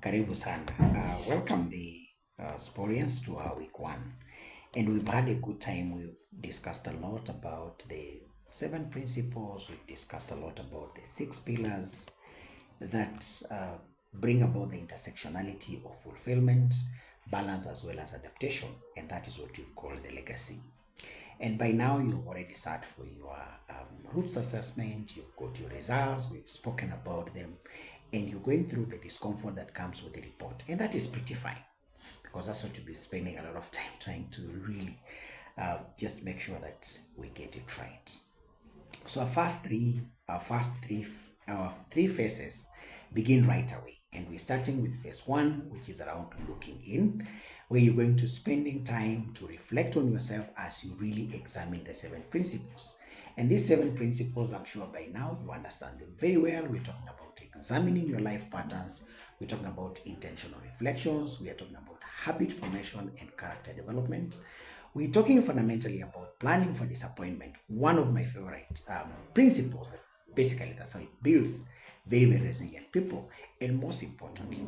Karibu sana. Welcome the Sporians to our week one. And we've had a good time. We've discussed a lot about the seven principles. We've discussed a lot about the six pillars that bring about the intersectionality of fulfillment, balance, as well as adaptation. And that is what you call the legacy. And by now, you've already sat for your roots assessment, you've got your results, we've spoken about them, and you're going through the discomfort that comes with the report. And that is pretty fine because that's what you'll be spending a lot of time trying to really just make sure that we get it right. So our three phases begin right away, and we're starting with phase one, which is around looking in, where you're going to spending time to reflect on yourself as you really examine the seven principles. And these seven principles, I'm sure by now you understand them very well. We're talking about examining your life patterns. We're talking about intentional reflections. We are talking about habit formation and character development. We're talking fundamentally about planning for disappointment, one of my favorite principles. That basically, that's how it builds very, very resilient people. And most importantly,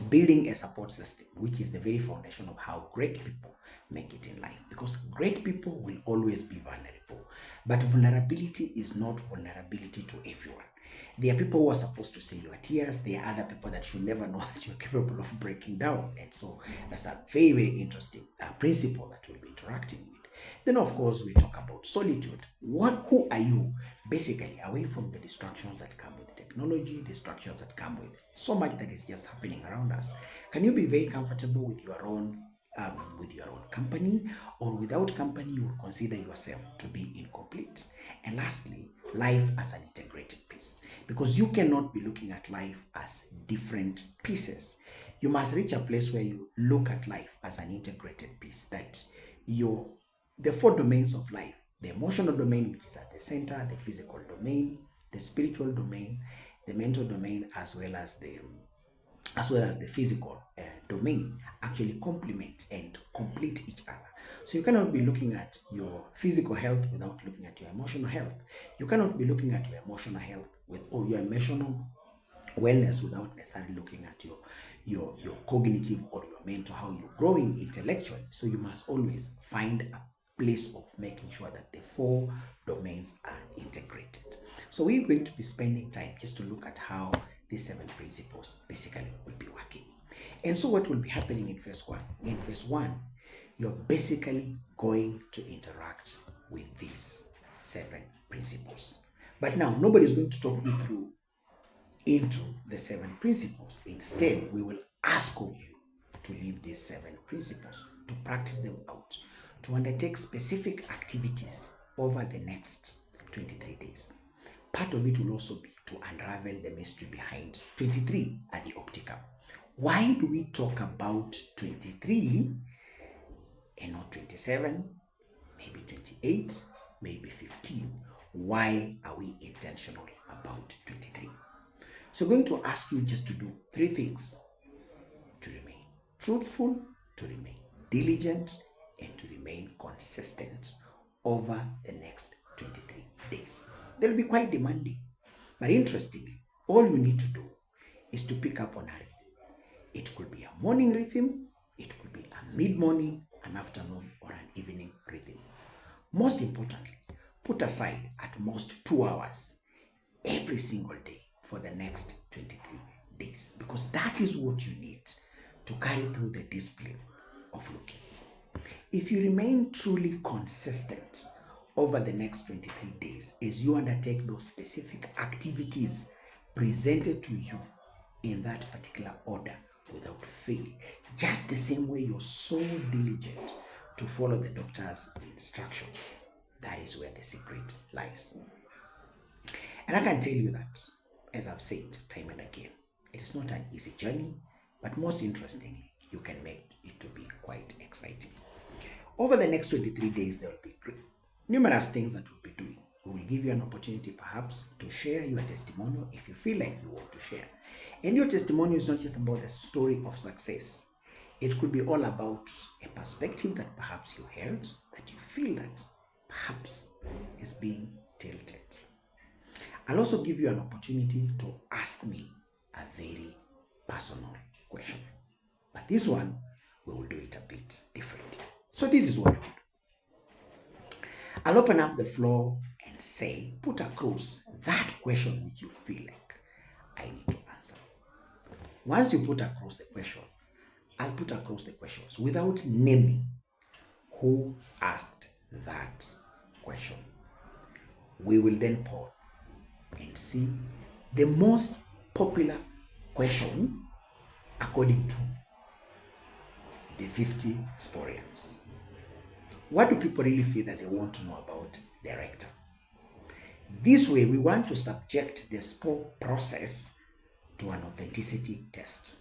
building a support system, which is the very foundation of how great people make it in life. Because great people will always be vulnerable, but vulnerability is not vulnerability to everyone. There are people who are supposed to see your tears. There are other people that should never know that you're capable of breaking down. And so that's a very, very interesting principle that we'll be interacting with. Then, of course, we talk about solitude. Who are you? Basically, away from the distractions that come with technology, distractions that come with so much that is just happening around us. Can you be very comfortable with your own company, or without company, you would consider yourself to be incomplete? And lastly, life as an integrated piece, because you cannot be looking at life as different pieces. You must reach a place where you look at life as an integrated piece, that your the four domains of life, the emotional domain, which is at the center, the physical domain, the spiritual domain, the mental domain, as well as the physical domain, actually complement and complete each other. So you cannot be looking at your physical health without looking at your emotional health. You cannot be looking at your emotional health with or your emotional wellness without necessarily looking at your cognitive or your mental, how you're growing intellectually. So you must always find a place of making sure that the four domains are integrated. So we're going to be spending time just to look at how these seven principles basically will be working. And so what will be happening in phase one? In phase one, you're basically going to interact with these seven principles. But now nobody's going to talk you through into the seven principles. Instead, we will ask of you to live these seven principles, to practice them out, to undertake specific activities over the next 23 days. Part of it will also be to unravel the mystery behind 23 at the optical. Why do we talk about 23 and not 27, maybe 28, maybe 15? Why are we intentional about 23? So I'm going to ask you just to do three things: to remain truthful, to remain diligent, and to remain consistent over the next 23 days. They'll be quite demanding, but interestingly, all you need to do is to pick up on a rhythm. It could be a morning rhythm, it could be a mid morning, an afternoon, or an evening rhythm. Most importantly, put aside at most 2 hours every single day for the next 23 days, because that is what you need to carry through the discipline of looking. If you remain truly consistent over the next 23 days as you undertake those specific activities presented to you in that particular order without fail, just the same way you're so diligent to follow the doctor's instruction, that is where the secret lies. And I can tell you that, as I've said time and again, it is not an easy journey, but most interestingly, you can make it to be quite exciting. Over the next 23 days, there will be numerous things that we'll be doing. We will give you an opportunity perhaps to share your testimonial if you feel like you want to share. And your testimonial is not just about the story of success. It could be all about a perspective that perhaps you held, that you feel that perhaps is being tilted. I'll also give you an opportunity to ask me a very personal question. But this one, we will do it a bit differently. So this is what we'll do. I'll open up the floor and say, put across that question which you feel like I need to answer. Once you put across the question, I'll put across the questions without naming who asked that question. We will then pause and see the most popular question according to the 50 Sporeans. What do people really feel that they want to know about the rector? This way, we want to subject the Spore process to an authenticity test.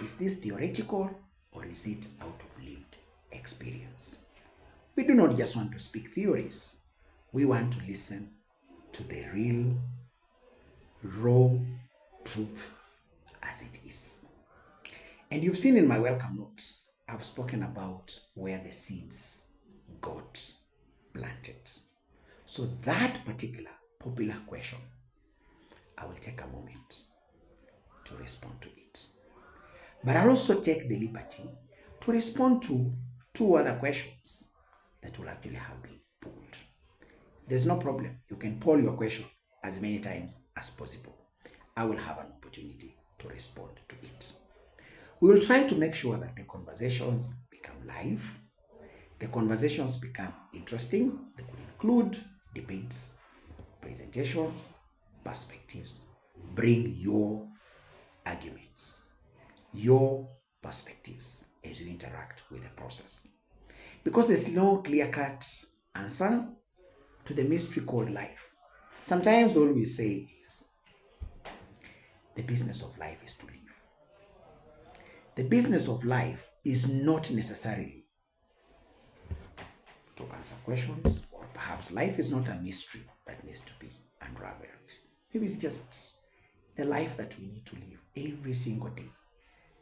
Is this theoretical or is it out of lived experience? We do not just want to speak theories. We want to listen to the real, raw truth as it is. And you've seen in my welcome note, I've spoken about where the seeds got planted. So that particular popular question, I will take a moment to respond to it. But I'll also take the liberty to respond to 2 other questions that will actually have been pulled. There's no problem. You can poll your question as many times as possible. I will have an opportunity to respond to it. We will try to make sure that the conversations become live, the conversations become interesting. They could include debates, presentations, perspectives. Bring your arguments, your perspectives as you interact with the process. Because there's no clear-cut answer to the mystery called life. Sometimes all we say is, the business of life is to live. The business of life is not necessarily to answer questions, or perhaps life is not a mystery that needs to be unraveled. Maybe it's just the life that we need to live every single day.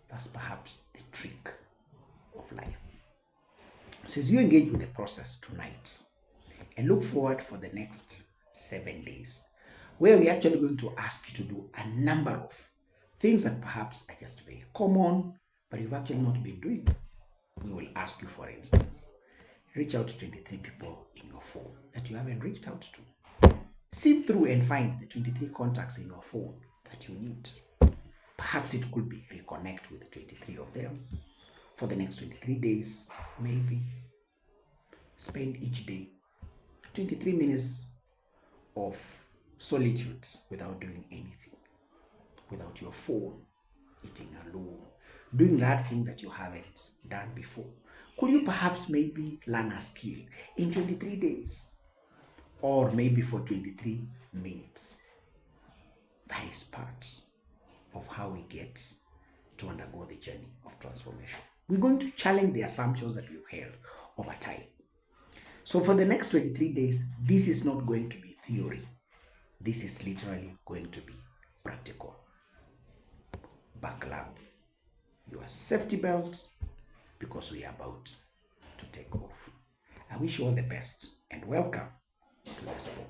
That's perhaps the trick of life. So as you engage with the process tonight and look forward for the next 7 days, where we're actually going to ask you to do a number of things that perhaps are just very common, but you've actually not been doing. We will ask you, for instance, reach out to 23 people in your phone that you haven't reached out to. Sift through and find the 23 contacts in your phone that you need. Perhaps it could be reconnect with 23 of them for the next 23 days, maybe. Spend each day 23 minutes of solitude without doing anything, without your phone, eating alone, doing that thing that you haven't done before. Could you perhaps maybe learn a skill in 23 days or maybe for 23 minutes? That is part of how we get to undergo the journey of transformation. We're going to challenge the assumptions that we've held over time. So for the next 23 days, this is not going to be theory. This is literally going to be practical. Buckle up your safety belt because we are about to take off. I wish you all the best and welcome to the Spore.